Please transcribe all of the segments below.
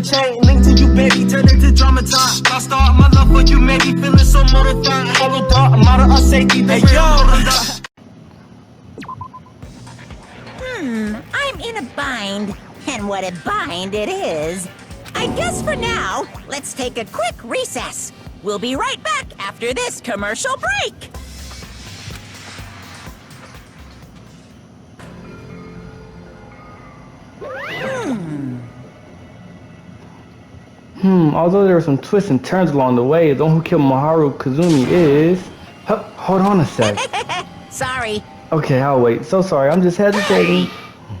chain linked to you, baby, turn into drama time. Lost all my love for you, maybe feeling so mortified. Hollow dark, model of safety, the I'm in a bind. And what a bind it is. I guess for now, let's take a quick recess. We'll be right back after this commercial break. Although there were some twists and turns along the way, the one who killed Maharu Kazumi is... Hold on a sec. Sorry. Okay, I'll wait. So sorry, I'm just hesitating.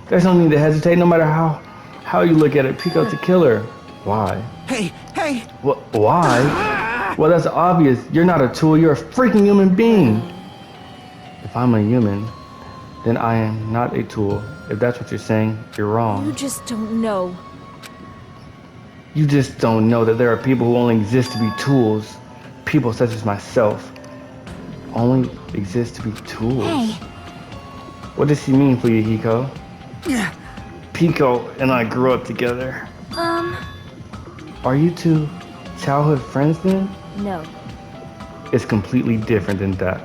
There's no need to hesitate, no matter how you look at it. Pico's the killer. Why? Hey! Why? Well, that's obvious. You're not a tool, you're a freaking human being. If I'm a human, then I am not a tool. If that's what you're saying, you're wrong. You just don't know. You just don't know that there are people who only exist to be tools. People such as myself only exist to be tools. Hey. What does she mean for you, Hiko? Pico and I grew up together. Are you two childhood friends then? No. It's completely different than that.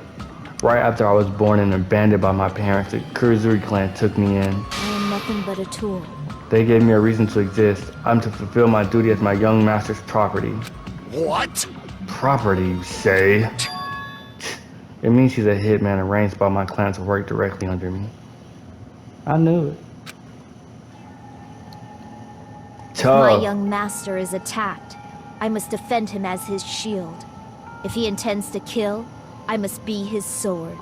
Right after I was born and abandoned by my parents, the Kurzuri clan took me in. I am nothing but a tool. They gave me a reason to exist. I'm to fulfill my duty as my young master's property. What? Property, you say? It means she's a hitman arranged by my clan to work directly under me. I knew it. If my young master is attacked, I must defend him as his shield. If he intends to kill, I must be his sword.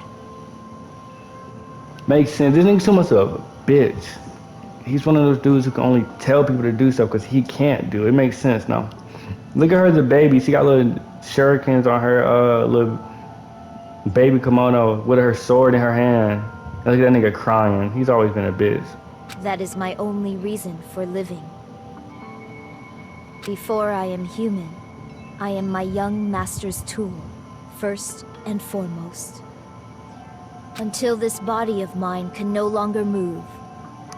Makes sense. This nigga's too much of a bitch. He's one of those dudes who can only tell people to do stuff because he can't do it. It makes sense now. Look at her as a baby. She got little shurikens on her little baby kimono with her sword in her hand. Look at that nigga crying. He's always been a bitch. That is my only reason for living. Before I am human, I am my young master's tool, first and foremost. Until this body of mine can no longer move,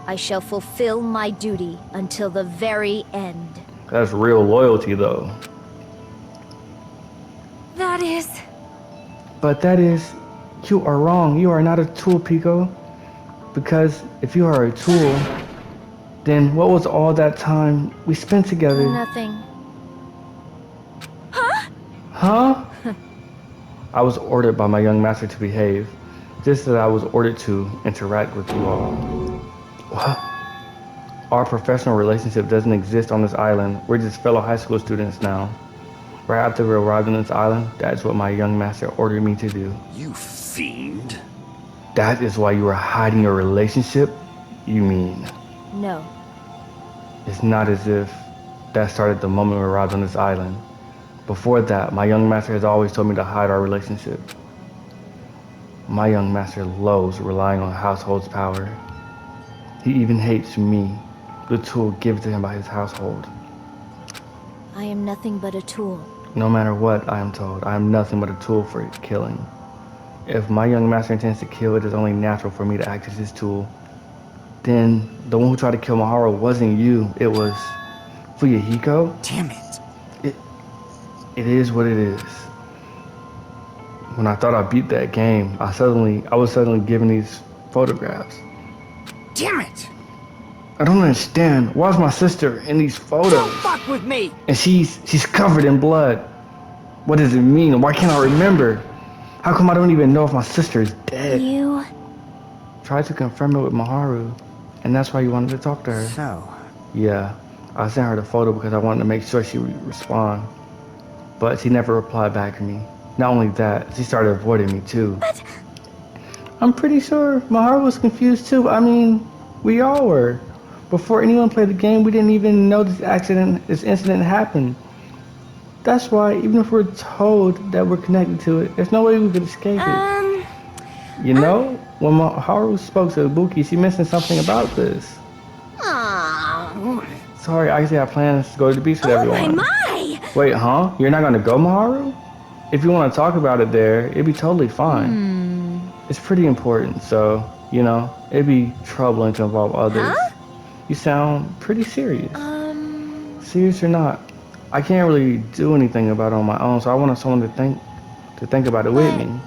I shall fulfill my duty until the very end. That's real loyalty, though. That is... But that is... You are wrong. You are not a tool, Pico. Because if you are a tool, then what was all that time we spent together? Nothing. Huh? I was ordered by my young master to behave, just as I was ordered to interact with you all. What? Our professional relationship doesn't exist on this island. We're just fellow high school students now. Right after we arrived on this island, that's what my young master ordered me to do. You fiend. That is why you were hiding your relationship? You mean? No. It's not as if that started the moment we arrived on this island. Before that, my young master has always told me to hide our relationship. My young master loathes relying on household's power. He even hates me, the tool given to him by his household. I am nothing but a tool. No matter what, I am told, I am nothing but a tool for killing. If my young master intends to kill, it is only natural for me to act as his tool. Then, the one who tried to kill Maharu wasn't you, it was Fuyahiko. Damn it. It is what it is. When I thought I beat that game, I was suddenly given these photographs. Damn it! I don't understand. Why is my sister in these photos? Don't fuck with me! And she's covered in blood. What does it mean? Why can't I remember? How come I don't even know if my sister is dead? You... Tried to confirm it with Maharu, and that's why you wanted to talk to her. So? Yeah, I sent her the photo because I wanted to make sure she would respond. But she never replied back to me. Not only that, she started avoiding me too. But... I'm pretty sure Maharu was confused too. I mean, we all were. Before anyone played the game, we didn't even know this incident happened. That's why, even if we're told that we're connected to it, there's no way we could escape it. You know, when Maharu spoke to Ibuki, she mentioned something about this. Aww. Sorry, actually I plan to go to the beach with everyone. My! Wait, huh? You're not gonna go, Maharu? If you want to talk about it there, it'd be totally fine. It's pretty important, so, you know, it'd be troubling to involve others. Huh? You sound pretty serious. serious or not, I can't really do anything about it on my own, so I wanted someone to think about it with But- me.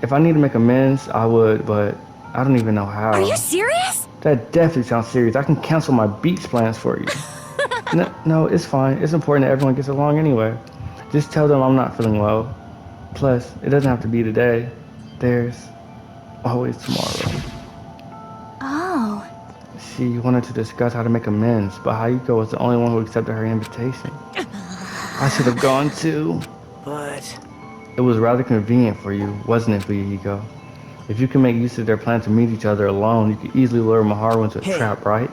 If I need to make amends, I would, but I don't even know how. Are you serious? That definitely sounds serious. I can cancel my beach plans for you. No, it's fine. It's important that everyone gets along anyway. Just tell them I'm not feeling well. Plus, it doesn't have to be today. There's always tomorrow. Oh. She wanted to discuss how to make amends, but Hayuko was the only one who accepted her invitation. I should have gone too. But It was rather convenient for you, wasn't it, Fuyuhiko? If you can make use of their plan to meet each other alone, you could easily lure Maharu into a trap, right?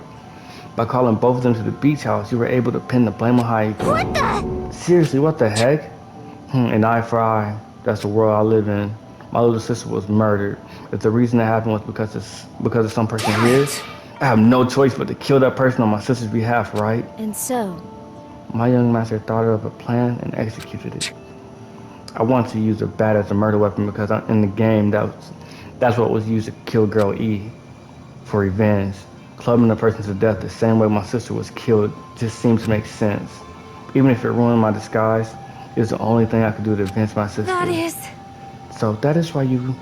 By calling both of them to the beach house, you were able to pin the blame on Hayuko. What the? Seriously, what the heck? An eye for eye. That's the world I live in. My little sister was murdered. If the reason that happened was because of some person here, I have no choice but to kill that person on my sister's behalf, right? And so, My young master thought of a plan and executed it. I wanted to use a bat as a murder weapon because in the game that's what was used to kill girl E for revenge. Clubbing a person to death the same way my sister was killed just seemed to make sense. Even if it ruined my disguise, it was the only thing I could do to avenge my sister. that is... So that is why you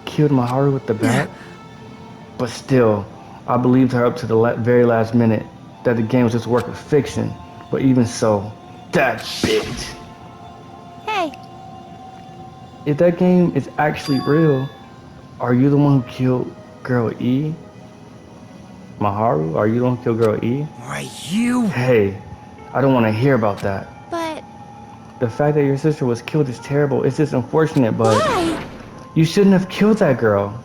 killed Maharu with the bat? But still, I believed her up to the very last minute that the game was just a work of fiction. But even so, that bitch. Hey, If that game is actually real, are you the one who killed girl E? Maharu, are you the one who killed girl E? why you? Hey, I don't want to hear about that. but The fact that your sister was killed is terrible. It's just unfortunate, but why? you shouldn't have killed that girl.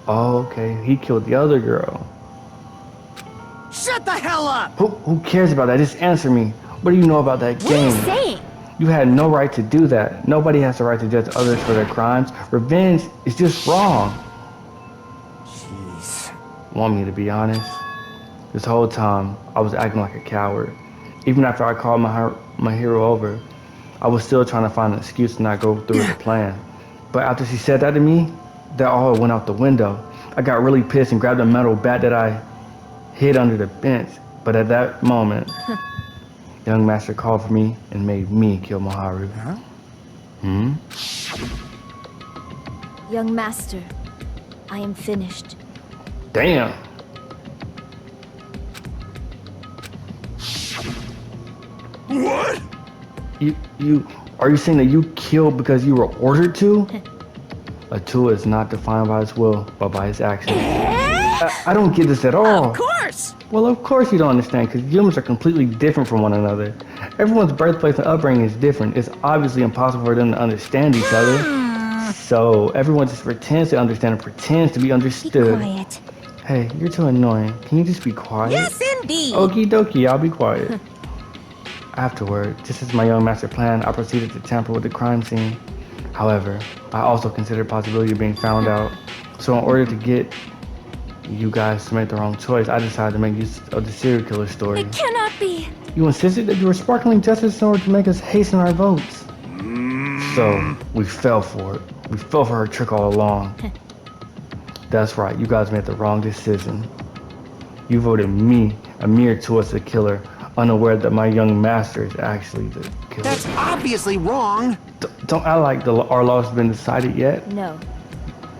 Oh, okay, he killed the other girl. Shut the hell up! Who cares about that? Just answer me. What do you know about that What are you game? saying? You had no right to do that. Nobody has the right to judge others for their crimes. Revenge is just wrong. Jeez. Want me to be honest? This whole time, I was acting like a coward. Even after I called my hero over, I was still trying to find an excuse to not go through with the plan. But after she said that to me, that all went out the window. I got really pissed and grabbed a metal bat that I hid under the bench. But at that moment, young master called for me and made me kill Maharu. Hmm? Young master, I am finished. Damn. What? Are you saying that you killed because you were ordered to? A tool is not defined by his will, but by his actions. I don't get this at all. Of course! Well, of course you don't understand, because humans are completely different from one another. Everyone's birthplace and upbringing is different. It's obviously impossible for them to understand each other. So everyone just pretends to understand and pretends to be Be understood. quiet. Hey, you're too annoying. Can you just be quiet? Yes, indeed! Okie dokie, I'll be quiet. Afterward, just as my young master planned, I proceeded to tamper with the crime scene. However, I also considered the possibility of being found out. So in order to get you guys to make the wrong choice, I decided to make use of the serial killer story. It cannot be. You insisted that you were sparkling justice in order to make us hasten our votes. So, we fell for it. We fell for her trick all along. That's right, you guys made the wrong decision. You voted me, a mere tool, as the killer, unaware that my young master is actually the killer. That's obviously wrong. Don't act like our loss has been decided yet. No.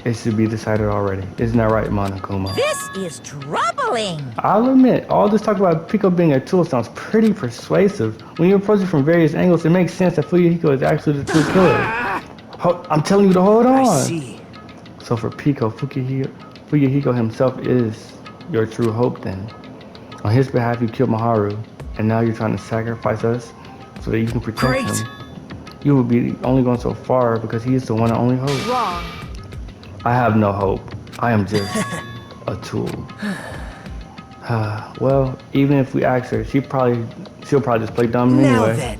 It should be decided already. Isn't that right, Monokuma? This is troubling! I'll admit, all this talk about Pico being a tool sounds pretty persuasive. When you approach it from various angles, it makes sense that Fuyuhiko is actually the true killer. I'm telling you to hold on. I see. So for Pico, Fuyuhiko himself is your true hope then. On his behalf, you killed Maharu, and now you're trying to sacrifice us so that you can protect Great. him. You will be only going so far because he is the one and only hope. Wrong. I have no hope. I am just a tool. Well, even if we ask her, she'll probably just play dumb Now anyway. then.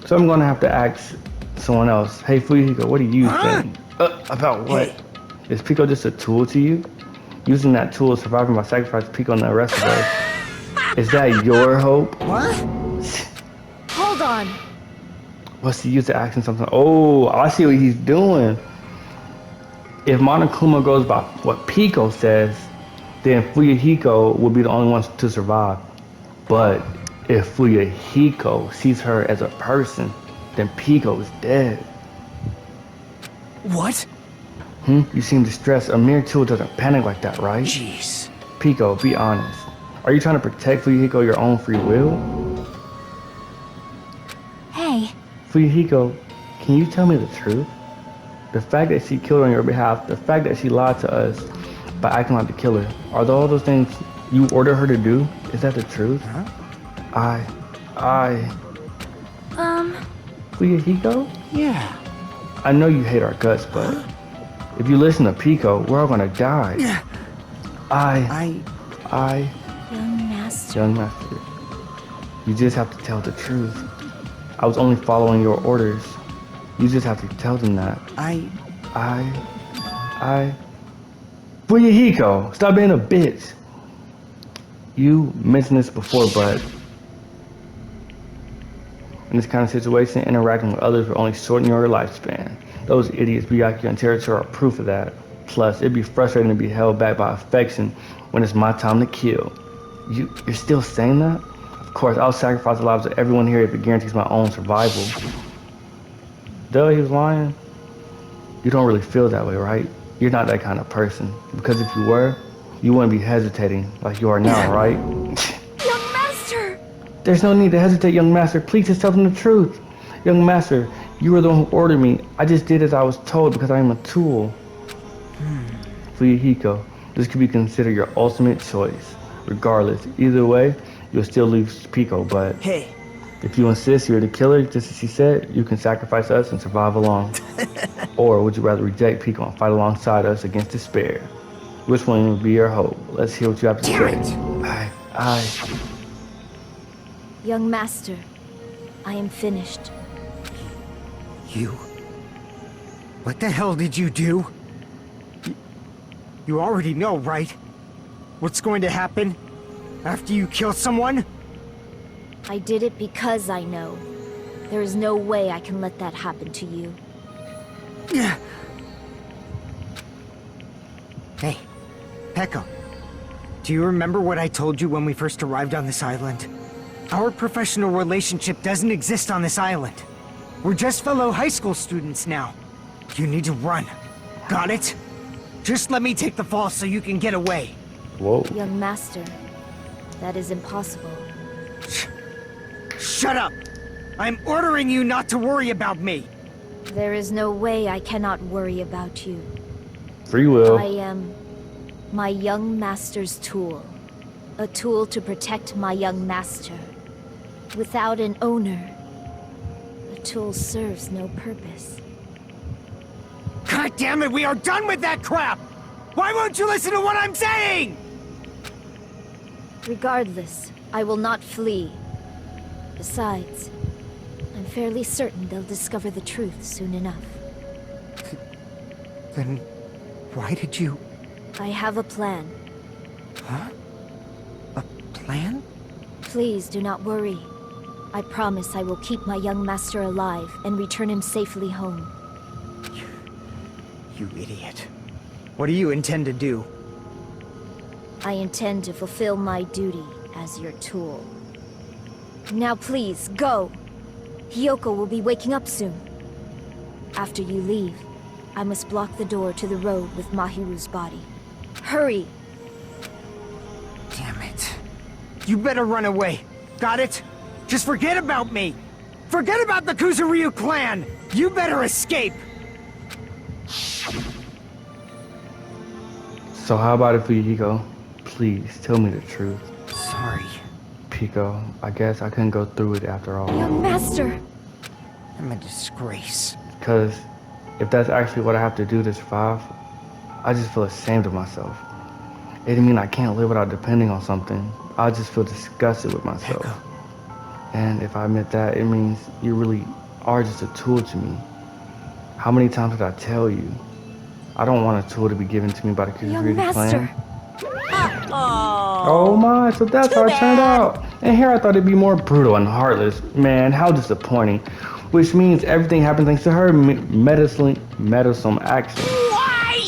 So I'm gonna have to ask someone else. Hey, Fuyuhiko, what do you think? About what? Hey. Is Pico just a tool to you? Using that tool, surviving by sacrificing Pico and the rest of us. Is that your hope? What? Hold on. What's the use of asking something? Oh, I see what he's doing. If Monokuma goes by what Pico says, then Fuyuhiko will be the only one to survive. But if Fuyahiko sees her as a person, then Pico is dead. What? You seem distressed. A mere tool doesn't panic like that, right? Jeez. Pico, be honest. Are you trying to protect Fuyahiko your own free will? Hey, Fuyahiko, can you tell me the truth? The fact that she killed on your behalf, the fact that she lied to us by acting like the killer, are all those things you ordered her to do? Is that the truth? Huh? Fuyahiko? Yeah. I know you hate our guts, but if you listen to Pico, we're all gonna die. I... young master. Young master, you just have to tell the truth. I was only following your orders. You just have to tell them that. Fuyahiko, stop being a bitch. You mentioned this before, but in this kind of situation, interacting with others will only shorten your lifespan. Those idiots Byakuya and Teruto are proof of that. Plus, it'd be frustrating to be held back by affection when it's my time to kill. You're still saying that? Of course, I'll sacrifice the lives of everyone here if it guarantees my own survival. Duh, he was lying. You don't really feel that way, right? You're not that kind of person. Because if you were, you wouldn't be hesitating like you are now, right? Young master! There's no need to hesitate, young master. Please just tell them the truth. Young master, you were the one who ordered me. I just did as I was told because I am a tool. Fuyahiko, this could be considered your ultimate choice. Regardless, either way, you'll still leave Pico, but Hey. if you insist you're the killer, just as she said, you can sacrifice us and survive alone. Or would you rather reject Pico and fight alongside us against despair? Which one would be your hope? Let's hear what you have to say. Young master, I am finished. You? What the hell did you do? You already know, right? What's going to happen after you kill someone? I did it because I know. There is no way I can let that happen to you. Hey, Pekka. Do you remember what I told you when we first arrived on this island? Our professional relationship doesn't exist on this island. We're just fellow high school students now. You need to run. Got it? Just let me take the fall so you can get away. Whoa. Young master, that is impossible. Shut up! I'm ordering you not to worry about me! There is no way I cannot worry about you. Free will. I am my young master's tool. A tool to protect my young master. Without an owner, a tool serves no purpose. God damn it, we are done with that crap! Why won't you listen to what I'm saying? Regardless, I will not flee. Besides, I'm fairly certain they'll discover the truth soon enough. Then why did you... I have a plan. Huh? A plan? Please do not worry. I promise I will keep my young master alive and return him safely home. You idiot. What do you intend to do? I intend to fulfill my duty as your tool. Now please, go! Hiyoko will be waking up soon. After you leave, I must block the door to the road with Mahiru's body. Hurry! Damn it. You better run away. Got it? Just forget about me! Forget about the Kuzuryu clan! You better escape! So how about it for you, Pico? Please, tell me the truth. Sorry. Pico, I guess I couldn't go through it after all. Young master! I'm a disgrace. Because if that's actually what I have to do to survive, I just feel ashamed of myself. It doesn't mean I can't live without depending on something. I just feel disgusted with myself. Echo. And if I admit that, it means you really are just a tool to me. How many times did I tell you? I don't want a tool to be given to me by the Young Kuzuryu master! clan. Oh my, so that's how it turned out. And here I thought it'd be more brutal and heartless. Man, how disappointing. Which means everything happened thanks to her meddlesome action.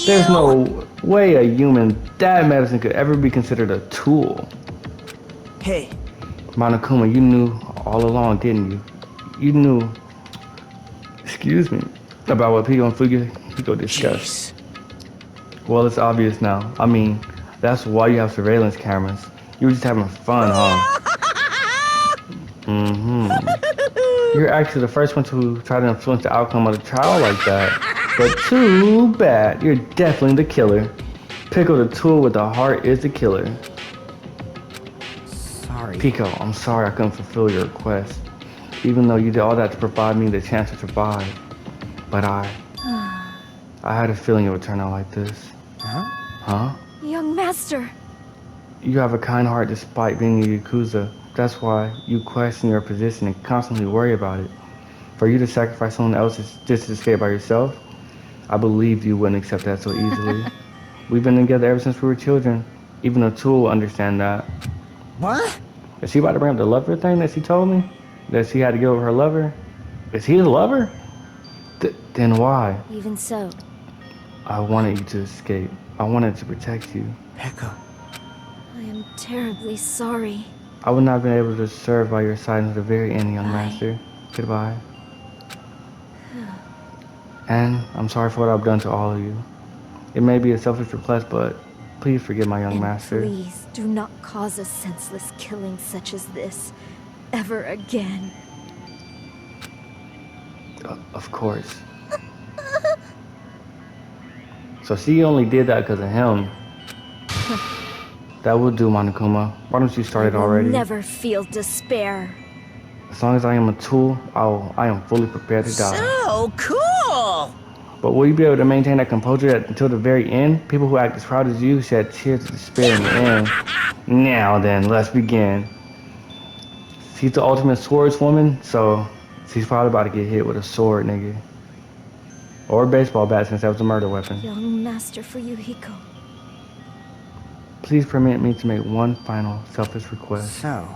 There's no way a human that medicine could ever be considered a tool. Hey, Monokuma, you knew all along, didn't you? You knew, excuse me, about what Pico and Fuyuhiko discussed. Jeez. Well, it's obvious now. I mean, that's why you have surveillance cameras. You were just having fun, huh? You're actually the first one to try to influence the outcome of the trial like that. But too bad. You're definitely the killer. Pico the tool with the heart is the killer. Sorry. Pico, I'm sorry I couldn't fulfill your request. Even though you did all that to provide me the chance to survive. But I had a feeling it would turn out like this. Huh? Young master. You have a kind heart despite being a Yakuza. That's why you question your position and constantly worry about it. For you to sacrifice someone else's just to escape by yourself, I believed you wouldn't accept that so easily. We've been together ever since we were children. Even a tool will understand that. What? Is she about to bring up the lover thing that she told me? That she had to get over her lover? Is he the lover? Then why? Even so, I wanted you to escape. I wanted to protect you. Pico. I am terribly sorry. I would not have been able to serve by your side until the very end, young Bye. master. Goodbye. And I'm sorry for what I've done to all of you. It may be a selfish request, but please forgive my young And master. please do not cause a senseless killing such as this ever again. Of course. So she only did that because of him. That will do, Monokuma. Why don't you start it I will already? never feel despair. As long as I am a tool, I am fully prepared to die. So cool! But will you be able to maintain that composure until the very end? People who act as proud as you shed tears of despair in the end. Now then, let's begin. She's the ultimate swordswoman, so she's probably about to get hit with a sword, nigga. Or a baseball bat, since that was a murder weapon. Young master Fuyuhiko. Please permit me to make one final selfish request. So,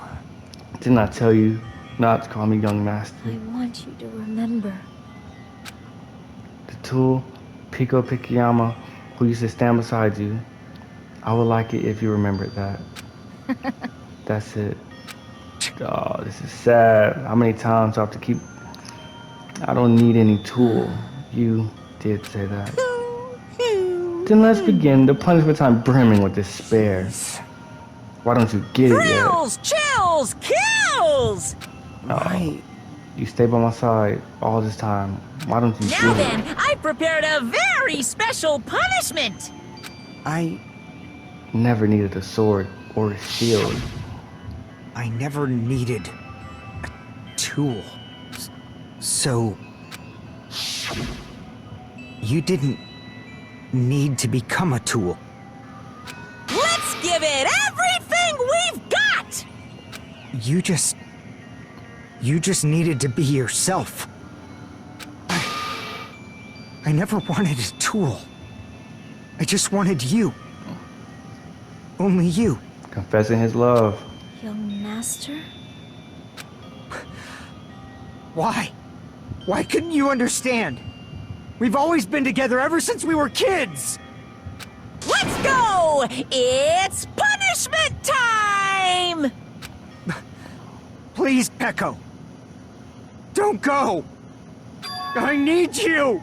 Didn't I tell you not to call me young master? I want you to remember. The tool, Pico Pikiyama, who used to stand beside you. I would like it if you remembered that. That's it. Oh, this is sad. How many times do I have to keep... I don't need any tool. You did say that. Then let's begin. The punishment time brimming with despair. Why don't you get it yet? Thrills, chills, kills! right. You stay by my side all this time. Why don't you Now get then, it? I prepared a very special punishment! I Never needed a sword or a shield. never needed a tool. So... You didn't need to become a tool. Let's give it everything we've got! You just needed to be yourself. I never wanted a tool. I just wanted you. Only you. Confessing his love. Young master? Why? Why couldn't you understand? We've always been together ever since we were kids! Let's go! It's punishment time! Please, Peko. Don't go! I need you!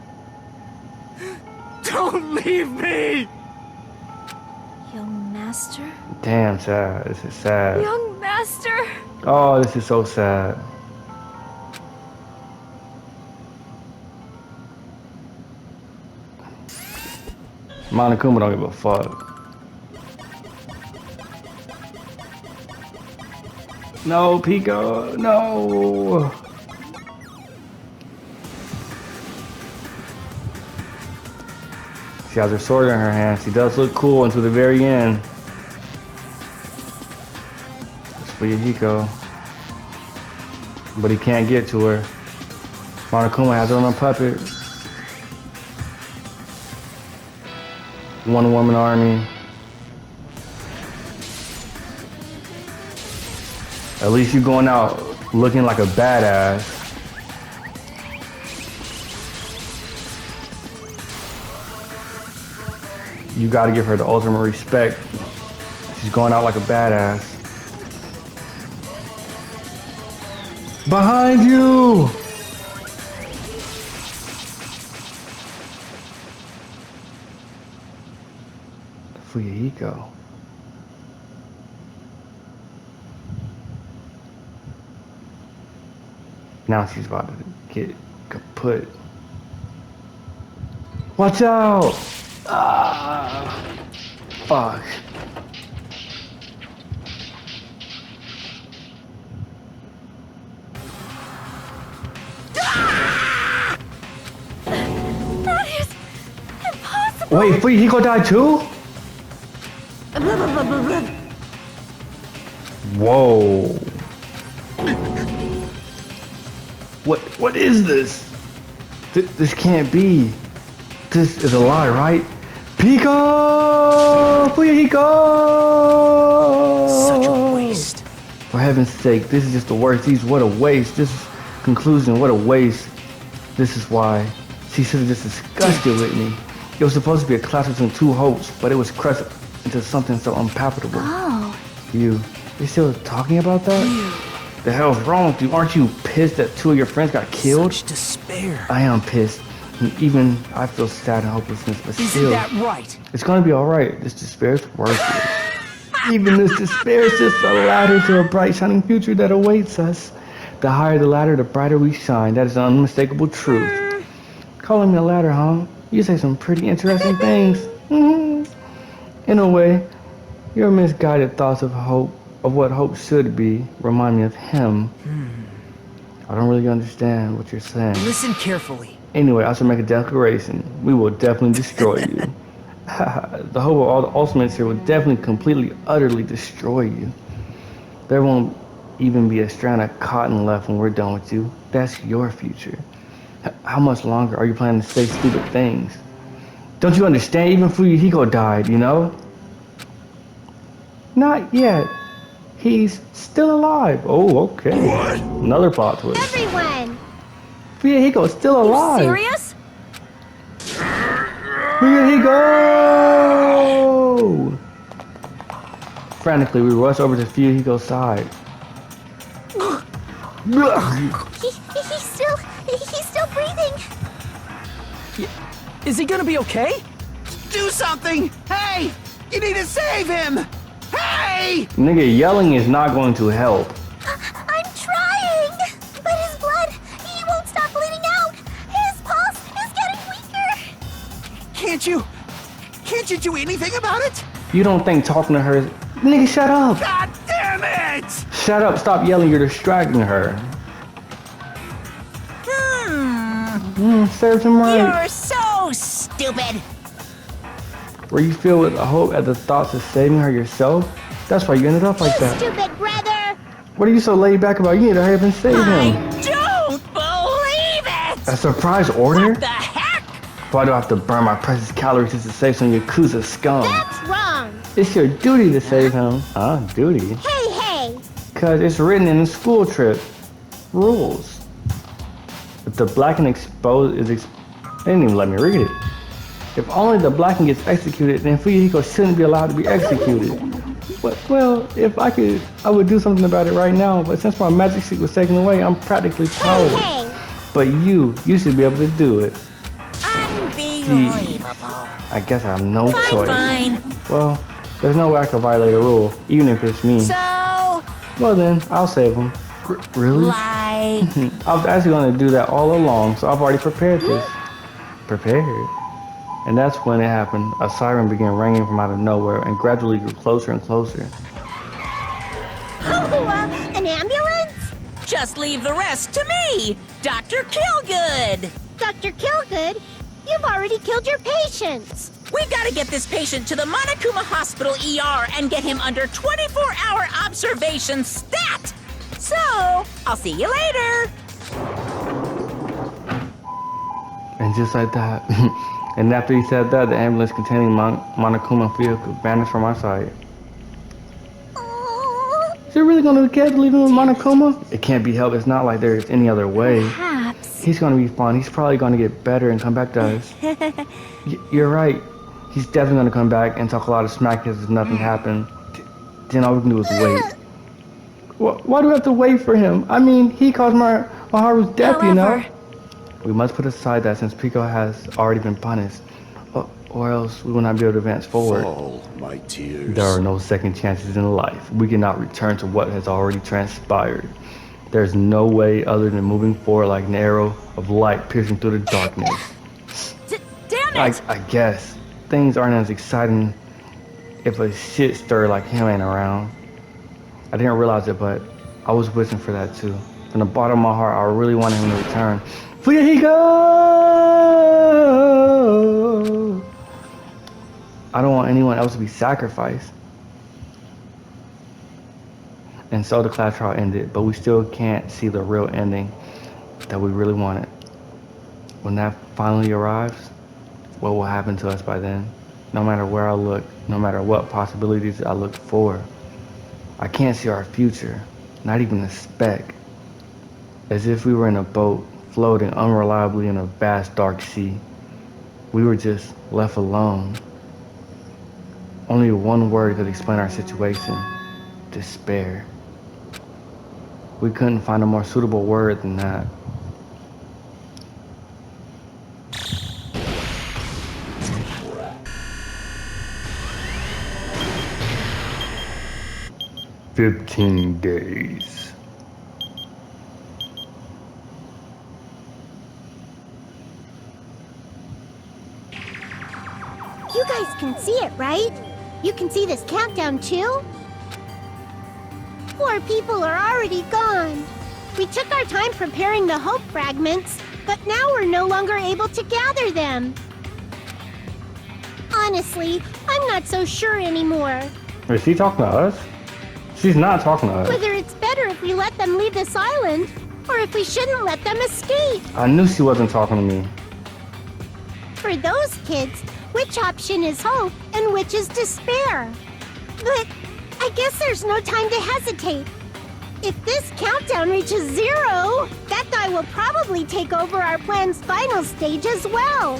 Don't leave me! Young master? Damn sad. This is sad. Young master! Oh, this is so sad. Monokuma don't give a fuck. No, Pico, no. She has her sword in her hand. She does look cool until the very end. It's Fuyuhiko. But he can't get to her. Monokuma has her on a puppet. One woman army. At least you're going out looking like a badass. You gotta give her the ultimate respect. She's going out like a badass. Behind you! Fuyahiko. Now she's about to get kaput. Watch out! Ah, fuck. That is impossible! Wait, Fuyahiko died too? Whoa. What is this? This can't be. This is a lie, right? Pico! Fuyahiko! Such a waste. For heaven's sake, this is just the worst. What a waste. This is conclusion, what a waste. This is why she should have just disgusted with me. It was supposed to be a clash between two hopes, but it was crushed into something so unpalatable. Oh. You're still talking about that? The hell's wrong with you? Aren't you pissed that two of your friends got killed? Such despair. I am pissed. And even I feel sad and hopelessness, but Isn't still, that right? it's gonna be alright. This despair is worthless. Even this despair is just a ladder to a bright shining future that awaits us. The higher the ladder, the brighter we shine. That is an unmistakable truth. Calling me a ladder, huh? You say some pretty interesting things. In a way, your misguided thoughts of hope, of what hope should be, remind me of him. I don't really understand what you're saying. Listen carefully. Anyway, I should make a declaration. We will definitely destroy you. The hope of all the ultimates here will definitely, completely, utterly destroy you. There won't even be a strand of cotton left when we're done with you. That's your future. How much longer are you planning to say stupid things? Don't you understand? Even Fuyahiko died, you know? Not yet. He's still alive. Oh, okay. What? Another plot twist. Everyone! Fuyahiko's still alive. Serious? Fuyahiko! Frantically, we rush over to Fuyahiko's side. He's still breathing. Is he gonna be okay? Do something! Hey! You need to save him! Hey! Nigga, yelling is not going to help. I'm trying, but his blood, he won't stop bleeding out. His pulse is getting weaker. Can't you do anything about it? You don't think talking to her is... Nigga, shut up! God damn it! Shut up, stop yelling, you're distracting her. Serves him right. You're so stupid. Were you filled with hope at the thoughts of saving her yourself? That's why you ended up like that. Stupid brother. What are you so laid back about? You need to hurry up and save I him. don't believe it. A surprise order? What the heck? Why do I have to burn my precious calories just to save some Yakuza scum? That's wrong. It's your duty to save him. Duty? Hey. Cause it's written in the school trip rules. If the blackened exposed is they didn't even let me read it. If only the blackened gets executed, then Fuyahiko shouldn't be allowed to be executed. But, well, if I could, I would do something about it right now. But since my magic stick was taken away, I'm practically powerless. Hey. But you should be able to do it. Unbelievable. I guess I have no choice. Fine. Well, there's no way I can violate a rule, even if it's me. So, Well then, I'll save him. Really? like, I was actually going to do that all along, so I've already prepared this. Prepared? And that's when it happened. A siren began ringing from out of nowhere and gradually grew closer and closer. An ambulance? just leave the rest to me, Dr. Killgood. Dr. Killgood, you've already killed your patients. We gotta get this patient to the Monokuma Hospital ER and get him under 24-hour observation stat. So, I'll see you later. And just like that, and after he said that, the ambulance containing Monokuma vehicle vanished from our sight. Is it really gonna get leave him with Monokuma? It can't be helped. It's not like there's any other way. Perhaps. He's gonna be fine. He's probably gonna get better and come back to us. You're right. He's definitely gonna come back and talk a lot of smack as if nothing happened. Then all we can do is wait. Why do we have to wait for him? I mean, he caused Maharu's death, you know? However, We must put aside that since Pico has already been punished, or else we will not be able to advance forward. Fall, my tears. There are no second chances in life. We cannot return to what has already transpired. There's no way other than moving forward like an arrow of light piercing through the darkness. damn it! I guess things aren't as exciting if a shit stir like him ain't around. I didn't realize it, but I was wishing for that too. From the bottom of my heart, I really wanted him to return. Here he goes! I don't want anyone else to be sacrificed. And so the class trial ended, but we still can't see the real ending that we really wanted. When that finally arrives, what will happen to us by then? No matter where I look, no matter what possibilities I look for, I can't see our future, not even a speck. As if we were in a boat, floating unreliably in a vast dark sea. We were just left alone. Only one word could explain our situation: despair. We couldn't find a more suitable word than that. "15 days. You guys can see it, right? You can see this countdown too? 4 people are already gone. We took our time preparing the hope fragments, but now we're no longer able to gather them. Honestly, I'm not so sure anymore. Is she talking to us? She's not talking to us. Whether it's better if we let them leave this island, or if we shouldn't let them escape. I knew she wasn't talking to me. For those kids, which option is hope and which is despair? But I guess there's no time to hesitate. If this countdown reaches 0, that guy will probably take over our plan's final stage as well.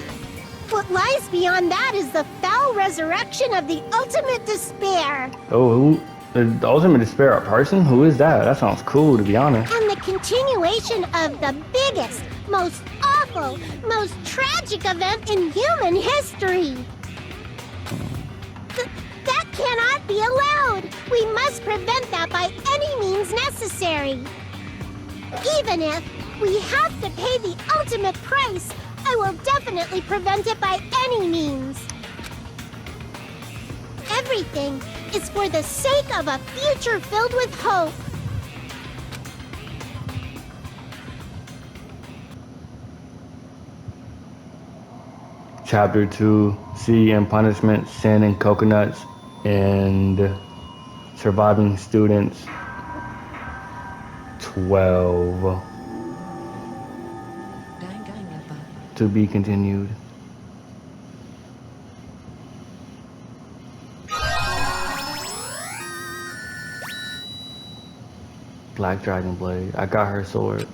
What lies beyond that is the foul resurrection of the ultimate despair. Oh, the ultimate despair a person? Who is that? That sounds cool, to be honest. And the continuation of the biggest, most awful, most tragic event in human history. That cannot be allowed. We must prevent that by any means necessary. Even if we have to pay the ultimate price, I will definitely prevent it by any means. Everything is for the sake of a future filled with hope. Chapter 2, Sea and Punishment, Sin and Coconuts, and Surviving Students 12. Danganronpa. To be continued. Black Dragon Blade. I got her sword.